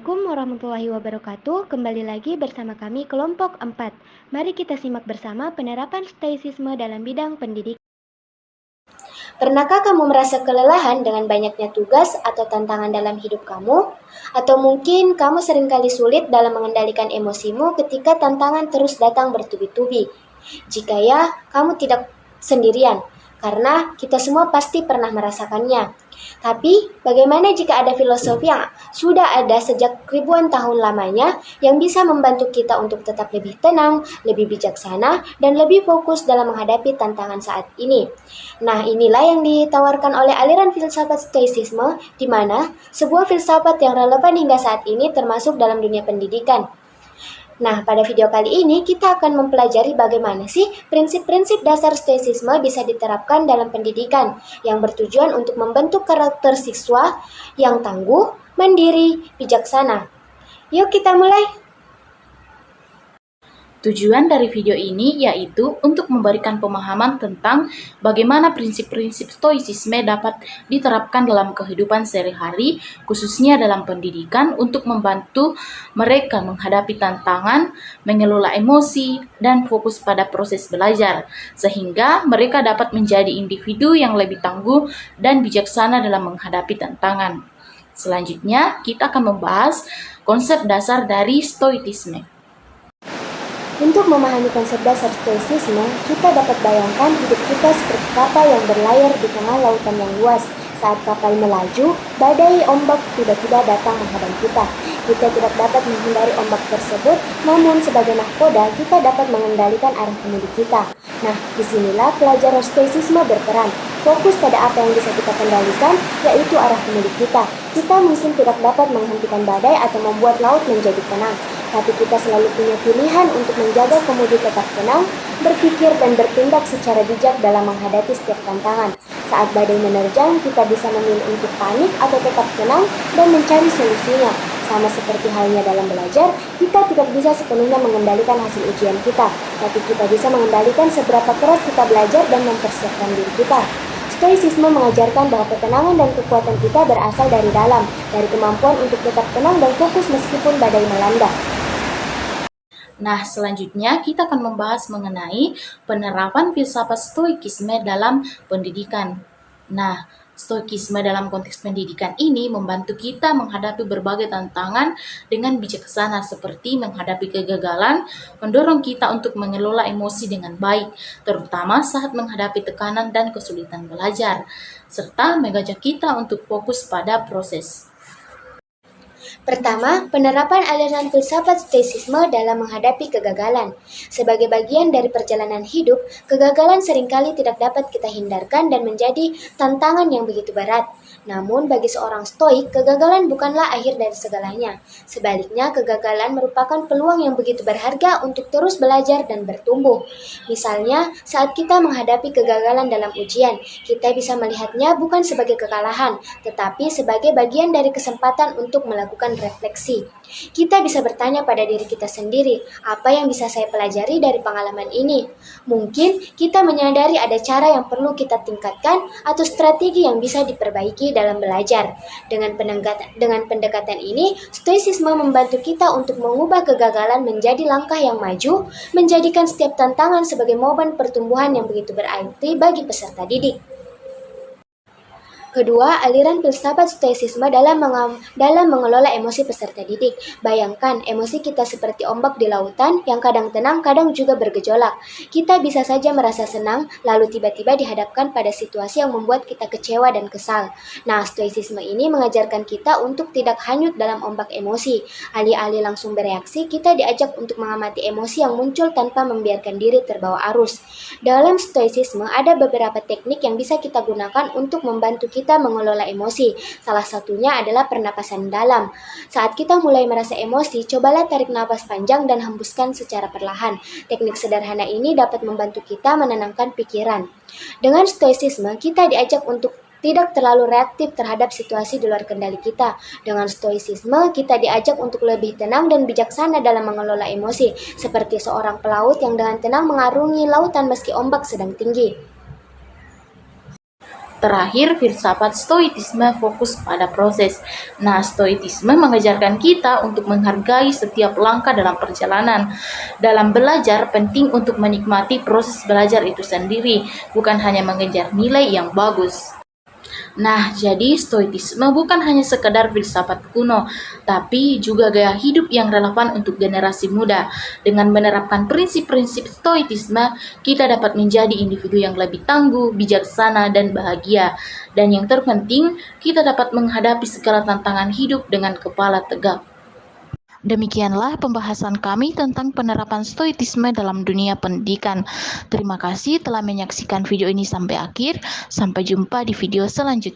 Assalamualaikum warahmatullahi wabarakatuh. Kembali lagi bersama kami kelompok 4. Mari kita simak bersama penerapan stoicisme dalam bidang pendidikan. Pernahkah kamu merasa kelelahan dengan banyaknya tugas atau tantangan dalam hidup kamu? Atau mungkin kamu seringkali sulit dalam mengendalikan emosimu ketika tantangan terus datang bertubi-tubi? Jika ya, kamu tidak sendirian, karena kita semua pasti pernah merasakannya. Tapi, bagaimana jika ada filosofi yang sudah ada sejak ribuan tahun lamanya yang bisa membantu kita untuk tetap lebih tenang, lebih bijaksana, dan lebih fokus dalam menghadapi tantangan saat ini? Nah, inilah yang ditawarkan oleh aliran filsafat stoicisme, di mana sebuah filsafat yang relevan hingga saat ini termasuk dalam dunia pendidikan. Nah, pada video kali ini kita akan mempelajari bagaimana sih prinsip-prinsip dasar stoicisme bisa diterapkan dalam pendidikan yang bertujuan untuk membentuk karakter siswa yang tangguh, mandiri, bijaksana. Yuk kita mulai! Tujuan dari video ini yaitu untuk memberikan pemahaman tentang bagaimana prinsip-prinsip stoicisme dapat diterapkan dalam kehidupan sehari-hari, khususnya dalam pendidikan untuk membantu mereka menghadapi tantangan, mengelola emosi, dan fokus pada proses belajar, sehingga mereka dapat menjadi individu yang lebih tangguh dan bijaksana dalam menghadapi tantangan. Selanjutnya, kita akan membahas konsep dasar dari stoicisme. Untuk memahami konsep dasar stoicisme, kita dapat bayangkan hidup kita seperti kapal yang berlayar di tengah lautan yang luas. Saat kapal melaju, badai ombak tiba-tiba datang menghadang kita. Kita tidak dapat menghindari ombak tersebut, namun sebagai nahkoda, kita dapat mengendalikan arah kemudi kita. Nah, disinilah pelajaran stoicisme berperan. Fokus pada apa yang bisa kita kendalikan, yaitu arah kemudi kita. Kita mungkin tidak dapat menghentikan badai atau membuat laut menjadi tenang, tapi kita selalu punya pilihan untuk menjaga kemudi tetap tenang, berpikir dan bertindak secara bijak dalam menghadapi setiap tantangan. Saat badai menerjang, kita bisa memilih untuk panik atau tetap tenang dan mencari solusinya. Sama seperti halnya dalam belajar, kita tidak bisa sepenuhnya mengendalikan hasil ujian kita, tapi kita bisa mengendalikan seberapa keras kita belajar dan mempersiapkan diri kita. Stoicisme mengajarkan bahwa ketenangan dan kekuatan kita berasal dari dalam, dari kemampuan untuk tetap tenang dan fokus meskipun badai melanda. Nah, selanjutnya kita akan membahas mengenai penerapan filsafat stoikisme dalam pendidikan. Nah, stoikisme dalam konteks pendidikan ini membantu kita menghadapi berbagai tantangan dengan bijaksana seperti menghadapi kegagalan, mendorong kita untuk mengelola emosi dengan baik, terutama saat menghadapi tekanan dan kesulitan belajar, serta mengajak kita untuk fokus pada proses. Pertama, penerapan aliran filsafat stoicisme dalam menghadapi kegagalan. Sebagai bagian dari perjalanan hidup, kegagalan seringkali tidak dapat kita hindarkan dan menjadi tantangan yang begitu berat. Namun, bagi seorang stoik, kegagalan bukanlah akhir dari segalanya. Sebaliknya, kegagalan merupakan peluang yang begitu berharga untuk terus belajar dan bertumbuh. Misalnya, saat kita menghadapi kegagalan dalam ujian, kita bisa melihatnya bukan sebagai kekalahan, tetapi sebagai bagian dari kesempatan untuk melakukan refleksi. Kita bisa bertanya pada diri kita sendiri, apa yang bisa saya pelajari dari pengalaman ini? Mungkin kita menyadari ada cara yang perlu kita tingkatkan atau strategi yang bisa diperbaiki dalam belajar. Dengan pendekatan ini, stoicisme membantu kita untuk mengubah kegagalan menjadi langkah yang maju, menjadikan setiap tantangan sebagai momen pertumbuhan yang begitu berarti bagi peserta didik. Kedua, aliran filsafat stoicisme dalam mengelola emosi peserta didik. Bayangkan, emosi kita seperti ombak di lautan yang kadang tenang, kadang juga bergejolak. Kita bisa saja merasa senang, lalu tiba-tiba dihadapkan pada situasi yang membuat kita kecewa dan kesal. Nah, stoicisme ini mengajarkan kita untuk tidak hanyut dalam ombak emosi. Alih-alih langsung bereaksi, kita diajak untuk mengamati emosi yang muncul tanpa membiarkan diri terbawa arus. Dalam stoicisme, ada beberapa teknik yang bisa kita gunakan untuk membantu kita mengelola emosi. Salah satunya adalah pernapasan dalam. Saat kita mulai merasa emosi, cobalah tarik napas panjang dan hembuskan secara perlahan. Teknik sederhana ini dapat membantu kita menenangkan pikiran. Dengan stoicisme, kita diajak untuk tidak terlalu reaktif terhadap situasi di luar kendali kita. Dengan stoicisme, kita diajak untuk lebih tenang dan bijaksana dalam mengelola emosi, seperti seorang pelaut yang dengan tenang mengarungi lautan meski ombak sedang tinggi. Terakhir, filsafat stoitisme fokus pada proses. Nah, stoitisme mengajarkan kita untuk menghargai setiap langkah dalam perjalanan. Dalam belajar, penting untuk menikmati proses belajar itu sendiri, bukan hanya mengejar nilai yang bagus. Nah, jadi stoitisme bukan hanya sekedar filsafat kuno, tapi juga gaya hidup yang relevan untuk generasi muda. Dengan menerapkan prinsip-prinsip stoitisme, kita dapat menjadi individu yang lebih tangguh, bijaksana, dan bahagia. Dan yang terpenting, kita dapat menghadapi segala tantangan hidup dengan kepala tegak. Demikianlah pembahasan kami tentang penerapan stoitisme dalam dunia pendidikan. Terima kasih telah menyaksikan video ini sampai akhir. Sampai jumpa di video selanjutnya.